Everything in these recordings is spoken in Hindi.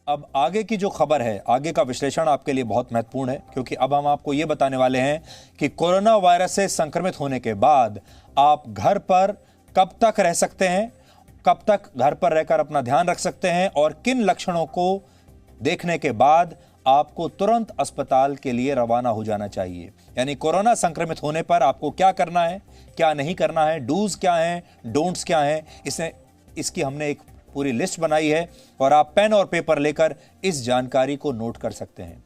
अब आगे की जो खबर है, आगे का विश्लेषण आपके लिए बहुत महत्वपूर्ण है, क्योंकि अब हम आपको यह बताने वाले हैं कि कोरोना वायरस से संक्रमित होने के बाद आप घर पर कब तक रह सकते हैं, कब तक घर पर रहकर अपना ध्यान रख सकते हैं और किन लक्षणों को देखने के बाद आपको तुरंत अस्पताल के लिए रवाना हो जाना चाहिए। यानी कोरोना संक्रमित होने पर आपको क्या करना है, क्या नहीं करना है, डूज क्या हैं, डोंट्स क्या हैं, इसकी हमने एक पूरी लिस्ट बनाई है और आप पेन और पेपर लेकर इस जानकारी को नोट कर सकते हैं।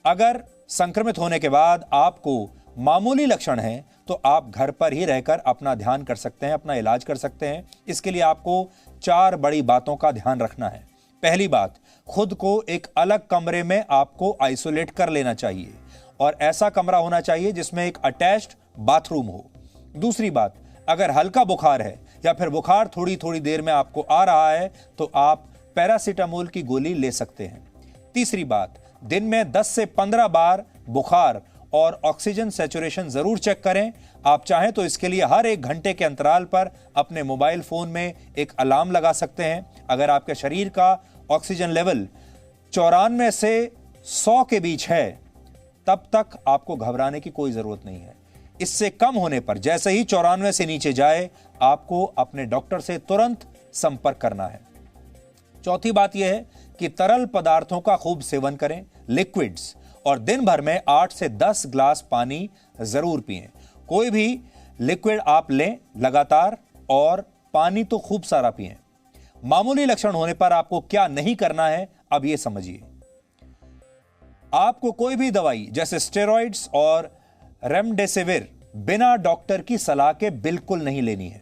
अगर संक्रमित होने के बाद आपको मामूली लक्षण हैं तो आप घर पर ही रहकर अपना ध्यान कर सकते हैं, अपना इलाज कर सकते हैं। इसके लिए आपको 4 बड़ी बातों का ध्यान रखना है। पहली बात, खुद को एक अलग कमरे में आपको आइसोलेट कर लेना चाहिए और ऐसा कमरा होना चाहिए जिसमें एक अटैच्ड बाथरूम हो। दूसरी बात, अगर हल्का बुखार है या फिर बुखार थोड़ी थोड़ी देर में आपको आ रहा है तो आप पैरासीटामोल की गोली ले सकते हैं। तीसरी बात, दिन में 10 से 15 बार बुखार और ऑक्सीजन सैचुरेशन जरूर चेक करें। आप चाहें तो इसके लिए हर 1 घंटे के अंतराल पर अपने मोबाइल फोन में एक अलार्म लगा सकते हैं। अगर आपके शरीर का ऑक्सीजन लेवल 94 से 100 के बीच है तब तक आपको घबराने की कोई जरूरत नहीं है। इससे कम होने पर, जैसे ही 94 से नीचे जाए, आपको अपने डॉक्टर से तुरंत संपर्क करना है। चौथी बात यह है कि तरल पदार्थों का खूब सेवन करें, लिक्विड्स, और दिन भर में 8 से 10 ग्लास पानी जरूर पिएं। कोई भी लिक्विड आप लें लगातार और पानी तो खूब सारा पिएं। मामूली लक्षण होने पर आपको क्या नहीं करना है, अब यह समझिए। आपको कोई भी दवाई जैसे स्टेरॉइड्स और रेमडेसिविर बिना डॉक्टर की सलाह के बिल्कुल नहीं लेनी है।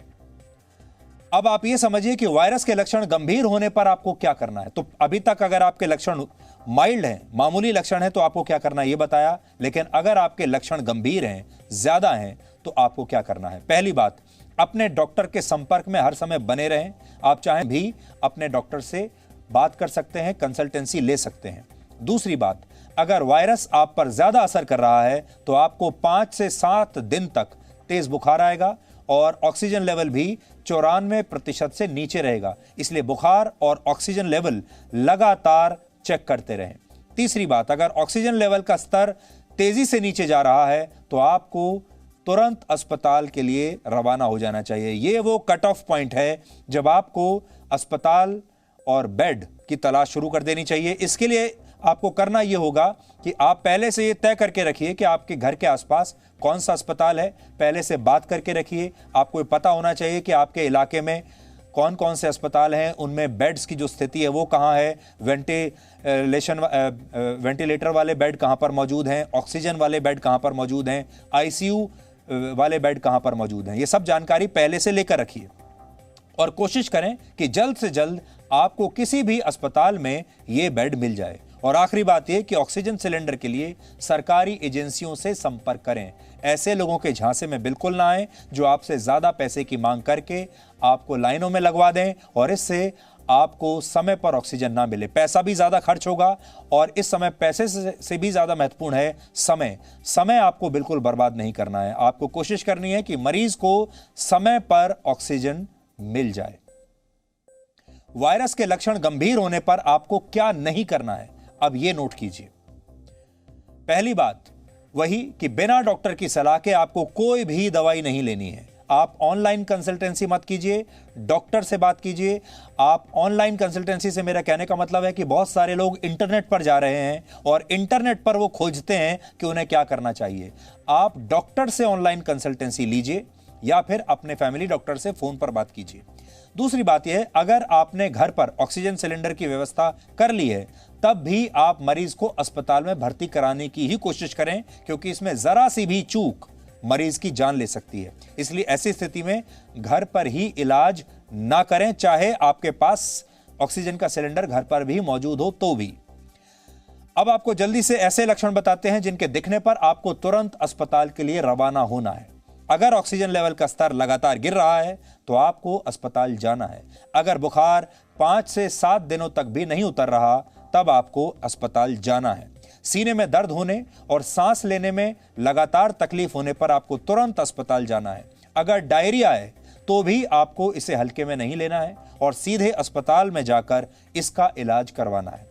अब आप यह समझिए कि वायरस के लक्षण गंभीर होने पर आपको क्या करना है। तो अभी तक अगर आपके लक्षण माइल्ड हैं, मामूली लक्षण हैं, तो आपको क्या करना है ये बताया। लेकिन अगर आपके लक्षण गंभीर हैं, ज्यादा हैं, तो आपको क्या करना है। पहली बात, अपने डॉक्टर के संपर्क में हर समय बने रहें। आप चाहें भी अपने डॉक्टर से बात कर सकते हैं, कंसल्टेंसी ले सकते हैं। दूसरी बात, अगर वायरस आप पर ज्यादा असर कर रहा है तो आपको 5 से 7 दिन तक तेज बुखार आएगा और ऑक्सीजन लेवल भी 94% से नीचे रहेगा। इसलिए बुखार और ऑक्सीजन लेवल लगातार चेक करते रहें। तीसरी बात, अगर ऑक्सीजन लेवल का स्तर तेजी से नीचे जा रहा है तो आपको तुरंत अस्पताल के लिए रवाना हो जाना चाहिए। यह वो कट ऑफ पॉइंट है जब आपको अस्पताल और बेड की तलाश शुरू कर देनी चाहिए। इसके लिए आपको करना यह होगा कि आप पहले से यह तय करके रखिए कि आपके घर के आसपास कौन सा अस्पताल है। पहले से बात करके रखिए। आपको ये पता होना चाहिए कि आपके इलाके में कौन कौन से अस्पताल हैं, उनमें बेड्स की जो स्थिति है वो कहाँ है, वेंटिलेटर वाले बेड कहाँ पर मौजूद हैं, ऑक्सीजन वाले बेड कहाँ पर मौजूद हैं, आईसीयू वाले बेड कहाँ पर मौजूद हैं। ये सब जानकारी पहले से लेकर रखिए और कोशिश करें कि जल्द से जल्द आपको किसी भी अस्पताल में ये बेड मिल जाए। और आखिरी बात यह कि ऑक्सीजन सिलेंडर के लिए सरकारी एजेंसियों से संपर्क करें। ऐसे लोगों के झांसे में बिल्कुल ना आए जो आपसे ज्यादा पैसे की मांग करके आपको लाइनों में लगवा दें और इससे आपको समय पर ऑक्सीजन ना मिले। पैसा भी ज्यादा खर्च होगा और इस समय पैसे से भी ज्यादा महत्वपूर्ण है समय आपको बिल्कुल बर्बाद नहीं करना है। आपको कोशिश करनी है कि मरीज को समय पर ऑक्सीजन मिल जाए। वायरस के लक्षण गंभीर होने पर आपको क्या नहीं करना है, अब यह नोट कीजिए। पहली बात वही कि बिना डॉक्टर की सलाह के आपको कोई भी दवाई नहीं लेनी है। आप ऑनलाइन कंसल्टेंसी मत कीजिए, डॉक्टर से बात कीजिए। आप ऑनलाइन कंसल्टेंसी से मेरा कहने का मतलब है कि बहुत सारे लोग इंटरनेट पर जा रहे हैं और इंटरनेट पर वो खोजते हैं कि उन्हें क्या करना चाहिए। आप डॉक्टर से ऑनलाइन कंसल्टेंसी लीजिए या फिर अपने फैमिली डॉक्टर से फोन पर बात कीजिए। दूसरी बात यह, अगर आपने घर पर ऑक्सीजन सिलेंडर की व्यवस्था कर ली है तब भी आप मरीज को अस्पताल में भर्ती कराने की ही कोशिश करें, क्योंकि इसमें जरा सी भी चूक मरीज की जान ले सकती है। इसलिए ऐसी स्थिति में घर पर ही इलाज ना करें, चाहे आपके पास ऑक्सीजन का सिलेंडर घर पर भी मौजूद हो तो भी। अब आपको जल्दी से ऐसे लक्षण बताते हैं जिनके दिखने पर आपको तुरंत अस्पताल के लिए रवाना होना है। अगर ऑक्सीजन लेवल का स्तर लगातार गिर रहा है तो आपको अस्पताल जाना है। अगर बुखार 5 से 7 दिनों तक भी नहीं उतर रहा तब आपको अस्पताल जाना है। सीने में दर्द होने और सांस लेने में लगातार तकलीफ होने पर आपको तुरंत अस्पताल जाना है। अगर डायरिया है तो भी आपको इसे हल्के में नहीं लेना है और सीधे अस्पताल में जाकर इसका इलाज करवाना है।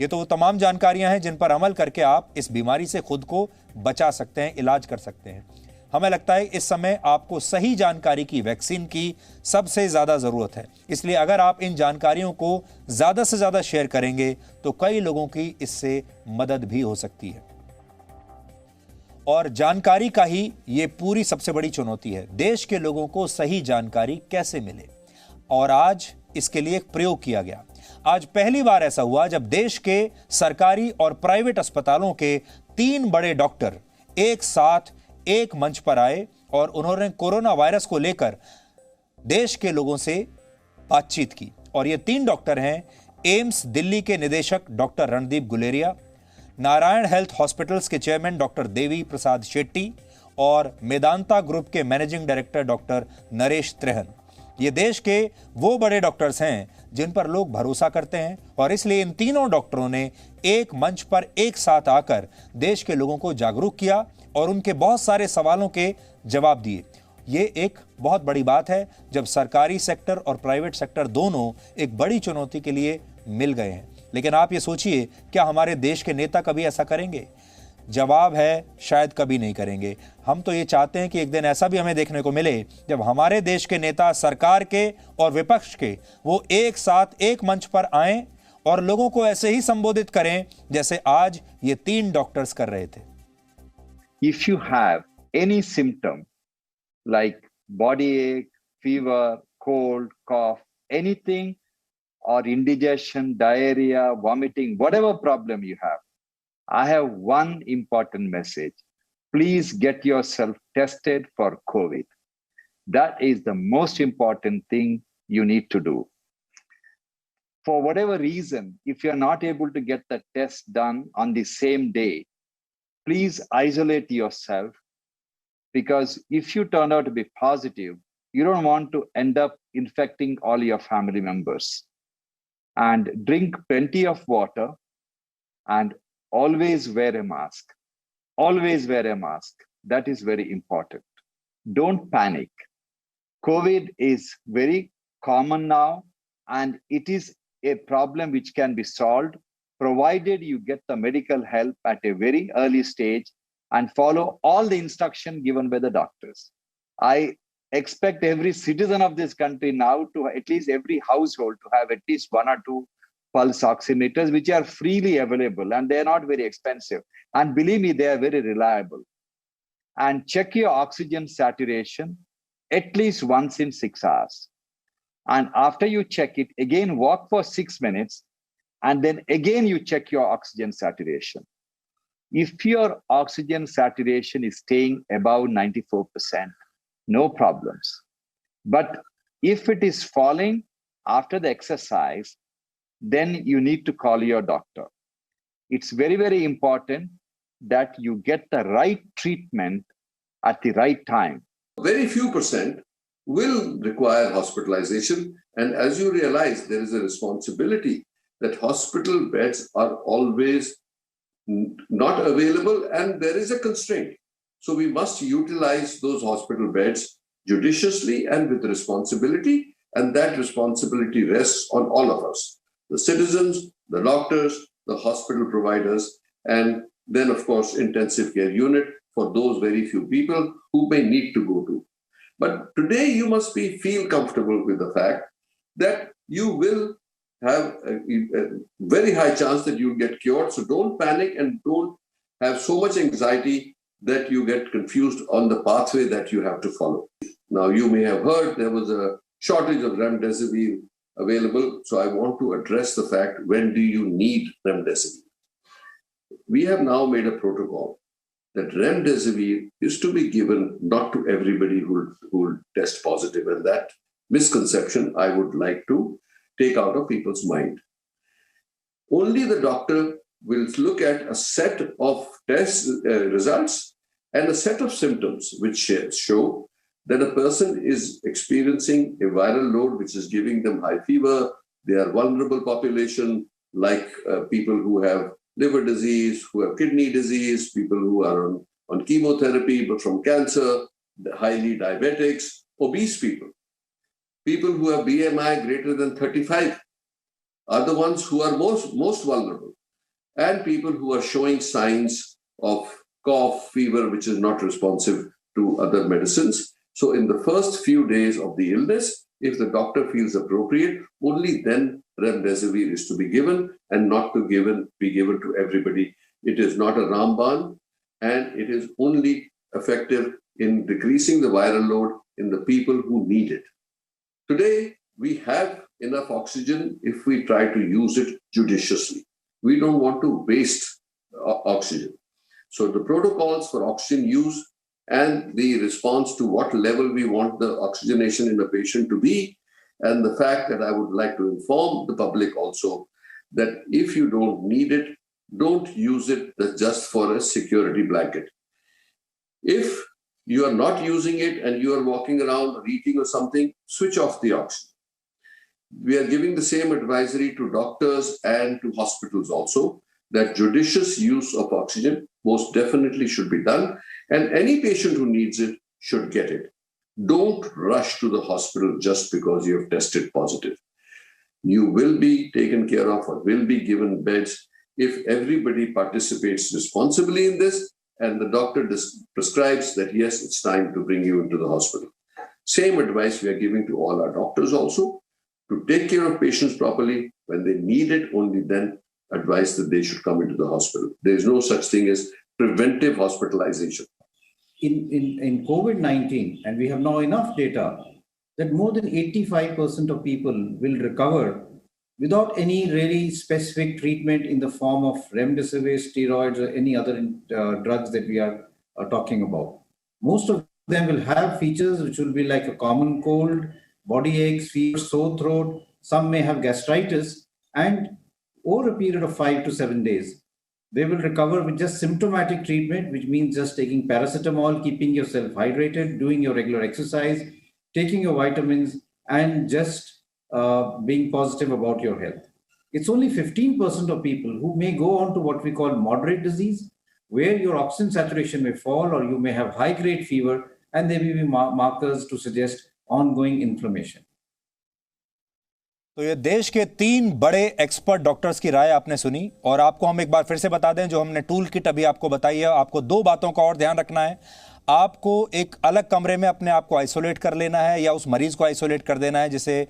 ये तो वो तमाम जानकारियां हैं जिन पर अमल करके आप इस बीमारी से खुद को बचा सकते हैं, इलाज कर सकते हैं। हमें लगता है इस समय आपको सही जानकारी की, वैक्सीन की सबसे ज्यादा जरूरत है। इसलिए अगर आप इन जानकारियों को ज्यादा से ज्यादा शेयर करेंगे तो कई लोगों की इससे मदद भी हो सकती है। और जानकारी का ही ये पूरी सबसे बड़ी चुनौती है, देश के लोगों को सही जानकारी कैसे मिले। और आज इसके लिए एक प्रयोग किया गया। आज पहली बार ऐसा हुआ जब देश के सरकारी और प्राइवेट अस्पतालों के 3 बड़े डॉक्टर एक साथ एक मंच पर आए और उन्होंने कोरोना वायरस को लेकर देश के लोगों से बातचीत की। और ये 3 डॉक्टर हैं एम्स दिल्ली के निदेशक doctor Randeep Guleria, Narayan health hospitals के चेयरमैन डॉक्टर देवी प्रसाद शेट्टी और मेदांता ग्रुप के managing director doctor Naresh Trehan. ये देश के वो बड़े डॉक्टर्स हैं जिन पर लोग भरोसा करते हैं और इसलिए इन तीनों डॉक्टरों ने एक मंच पर एक साथ आकर देश के लोगों को जागरूक किया और उनके बहुत सारे सवालों के जवाब दिए। ये एक बहुत बड़ी बात है जब सरकारी सेक्टर और प्राइवेट सेक्टर दोनों एक बड़ी चुनौती के लिए मिल गए हैं। लेकिन आप ये सोचिए, क्या हमारे देश के नेता कभी ऐसा करेंगे? जवाब है शायद कभी नहीं करेंगे। हम तो ये चाहते हैं कि एक दिन ऐसा भी हमें देखने को मिले जब हमारे देश के नेता सरकार के और विपक्ष के वो एक साथ एक मंच पर आएं और लोगों को ऐसे ही संबोधित करें जैसे आज ये 3 डॉक्टर्स कर रहे थे। If you have any symptom like body ache, fever, cold, cough, anything, or indigestion, diarrhea, vomiting, whatever problem you have, I have one important message. Please get yourself tested for COVID. That is the most important thing you need to do. For whatever reason, if you're not able to get the test done on the same day, please isolate yourself, because if you turn out to be positive, you don't want to end up infecting all your family members. And drink plenty of water and always wear a mask. Always wear a mask. That is very important. Don't panic. COVID is very common now, and it is a problem which can be solved provided you get the medical help at a very early stage and follow all the instruction given by the doctors. I expect every citizen of this country now to, at least every household, to have at least 1 or 2 pulse oximeters, which are freely available, and they're not very expensive. And believe me, they are very reliable. And check your oxygen saturation at least once in 6 hours. And after you check it, again, walk for 6 minutes, and then again you check your oxygen saturation. If your oxygen saturation is staying above 94%, no problems. But if it is falling after the exercise, then you need to call your doctor. It's very, very important that you get the right treatment at the right time. Very few percent will require hospitalization. And as you realize, there is a responsibility that hospital beds are always not available, and there is a constraint. So we must utilize those hospital beds judiciously and with responsibility, and that responsibility rests on all of us, the citizens, the doctors, the hospital providers, and then, of course, intensive care unit for those very few people who may need to go to. But today you must feel comfortable with the fact that you will have a very high chance that you get cured. So don't panic and don't have so much anxiety that you get confused on the pathway that you have to follow. Now, you may have heard there was a shortage of remdesivir available. So I want to address the fact, when do you need remdesivir? We have now made a protocol that remdesivir is to be given not to everybody who will test positive. And that misconception I would like to take out of people's mind. Only the doctor will look at a set of test results and a set of symptoms which show that a person is experiencing a viral load which is giving them high fever. They are vulnerable population, like people who have liver disease, who have kidney disease, people who are on chemotherapy but from cancer, the highly diabetics, obese people. People who have BMI greater than 35 are the ones who are most vulnerable. and people who are showing signs of cough, fever, which is not responsive to other medicines. So in the first few days of the illness, if the doctor feels appropriate, only then remdesivir is to be given and not to be given to everybody. It is not a Ramban, and it is only effective in decreasing the viral load in the people who need it. Today, we have enough oxygen if we try to use it judiciously. We don't want to waste oxygen. So the protocols for oxygen use and the response to what level we want the oxygenation in a patient to be, and the fact that I would like to inform the public also that if you don't need it, don't use it just for a security blanket. If you are not using it and you are walking around or eating or something, switch off the oxygen. We are giving the same advisory to doctors and to hospitals also, that judicious use of oxygen most definitely should be done, and any patient who needs it should get it. Don't rush to the hospital just because you have tested positive. You will be taken care of or will be given beds if everybody participates responsibly in this and the doctor prescribes that, yes, it's time to bring you into the hospital. Same advice we are giving to all our doctors also, to take care of patients properly. When they need it, only then advise that they should come into the hospital. There is no such thing as preventive hospitalization. In COVID-19, and we have now enough data that more than 85% of people will recover without any really specific treatment in the form of remdesivir, steroids, or any other drugs that we are talking about. Most of them will have features which will be like a common cold, body aches, fever, sore throat. Some may have gastritis, and over a period of 5 to 7 days, they will recover with just symptomatic treatment, which means just taking paracetamol, keeping yourself hydrated, doing your regular exercise, taking your vitamins, and just being positive about your health. It's only 15% of people who may go on to what we call moderate disease, where your oxygen saturation may fall, or you may have high-grade fever, and there may be markers to suggest ongoing inflammation. तो ये देश के 3 बड़े एक्सपर्ट डॉक्टर्स की राय आपने सुनी, और आपको हम एक बार फिर से बता दें, जो हमने टूल किट अभी आपको बताई है, आपको 2 बातों का और ध्यान रखना है। आपको एक अलग कमरे में अपने आप को आइसोलेट कर लेना है, या उस मरीज को आइसोलेट कर देना है जिसे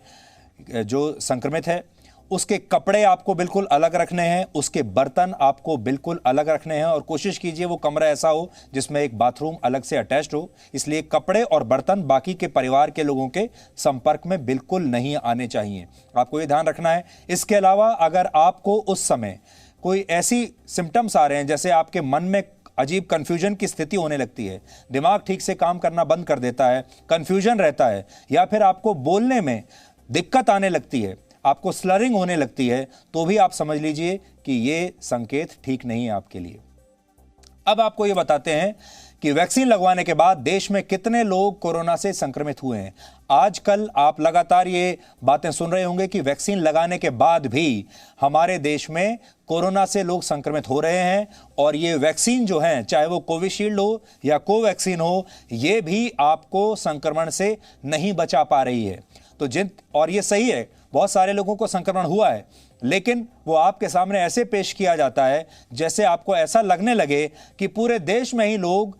जो संक्रमित है। उसके कपड़े आपको बिल्कुल अलग रखने हैं, उसके बर्तन आपको बिल्कुल अलग रखने हैं, और कोशिश कीजिए वो कमरा ऐसा हो जिसमें एक बाथरूम अलग से अटैच्ड हो। इसलिए कपड़े और बर्तन बाकी के परिवार के लोगों के संपर्क में बिल्कुल नहीं आने चाहिए, आपको ये ध्यान रखना है। इसके अलावा अगर आपको उस समय कोई ऐसी सिम्टम्स आ रहे हैं, जैसे आपके मन में अजीब कन्फ्यूजन की स्थिति होने लगती है, दिमाग ठीक से काम करना बंद कर देता है, कन्फ्यूजन रहता है, या फिर आपको बोलने में दिक्कत आने लगती है, आपको स्लरिंग होने लगती है, तो भी आप समझ लीजिए कि ये संकेत ठीक नहीं है आपके लिए। अब आपको ये बताते हैं कि वैक्सीन लगवाने के बाद देश में कितने लोग कोरोना से संक्रमित हुए हैं। आजकल आप लगातार ये बातें सुन रहे होंगे कि वैक्सीन लगाने के बाद भी हमारे देश में कोरोना से लोग संक्रमित हो रहे हैं, और ये वैक्सीन जो है, चाहे वो कोविशील्ड हो या कोवैक्सीन हो, ये भी आपको संक्रमण से नहीं बचा पा रही है। तो और ये सही है, बहुत सारे लोगों को संक्रमण हुआ है, लेकिन वो आपके सामने ऐसे पेश किया जाता है जैसे आपको ऐसा लगने लगे कि पूरे देश में ही लोग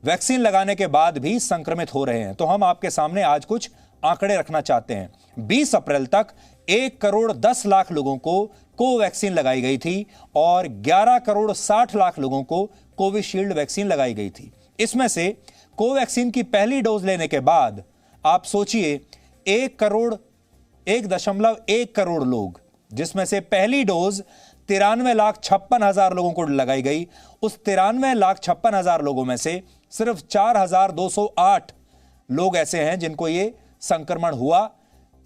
वैक्सीन लगाने के बाद भी संक्रमित हो रहे हैं। तो हम आपके सामने आज कुछ आंकड़े रखना चाहते हैं। 20 अप्रैल तक 1 करोड़ 10 लाख लोगों को कोवैक्सीन लगाई गई थी, और 11 करोड़ 60 लाख लोगों को कोविशील्ड वैक्सीन लगाई गई थी। इसमें से कोवैक्सीन की पहली डोज लेने के बाद आप सोचिए 1.1 करोड़ लोग, जिसमें से पहली डोज 93,56,000 लोगों को लगाई गई, उस 93,56,000 लोगों में से सिर्फ 4,208 लोग ऐसे हैं जिनको ये संक्रमण हुआ।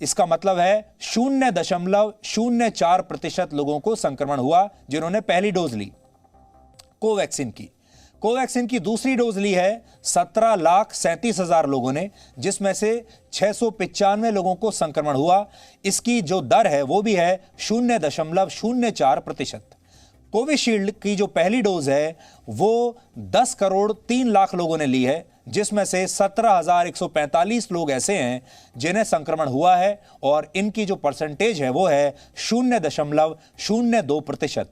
इसका मतलब है 0.04% लोगों को संक्रमण हुआ जिन्होंने पहली डोज ली कोवैक्सीन की। कोवैक्सीन की दूसरी डोज ली है 17,37,000 लोगों ने, जिसमें से 695 लोगों को संक्रमण हुआ। इसकी जो दर है वो भी है 0.04%। कोविशील्ड की जो पहली डोज है वो 10 करोड़ 3 लाख लोगों ने ली है, जिसमें से 17,145 लोग ऐसे हैं जिन्हें संक्रमण हुआ है, और इनकी जो परसेंटेज है वो है 0.02%।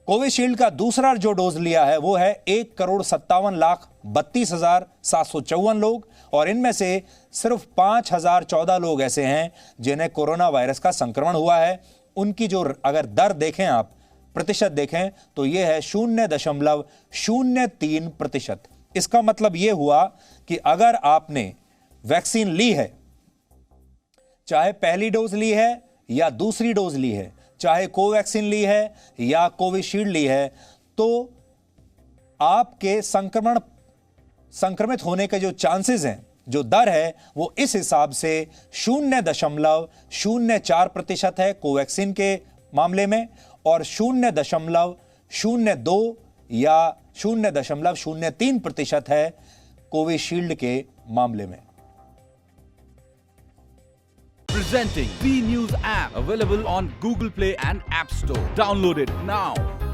कोविशील्ड का दूसरा जो डोज लिया है वो है 1,57,32,754 लोग, और इनमें से सिर्फ 5,014 लोग ऐसे हैं जिन्हें कोरोना वायरस का संक्रमण हुआ है। उनकी जो अगर दर देखें आप, प्रतिशत देखें, तो यह है 0.03%। इसका मतलब यह हुआ कि अगर आपने वैक्सीन ली है, चाहे पहली डोज ली है या दूसरी डोज ली है, चाहे कोवैक्सीन ली है या कोविशील्ड ली है, तो आपके संक्रमित होने के जो चांसेस हैं, जो दर है, वो इस हिसाब से 0.04% है कोवैक्सीन के मामले में, और 0.02 या 0.03% है कोविशील्ड के मामले में। Presenting B News app, available on Google Play and App Store. Download it now.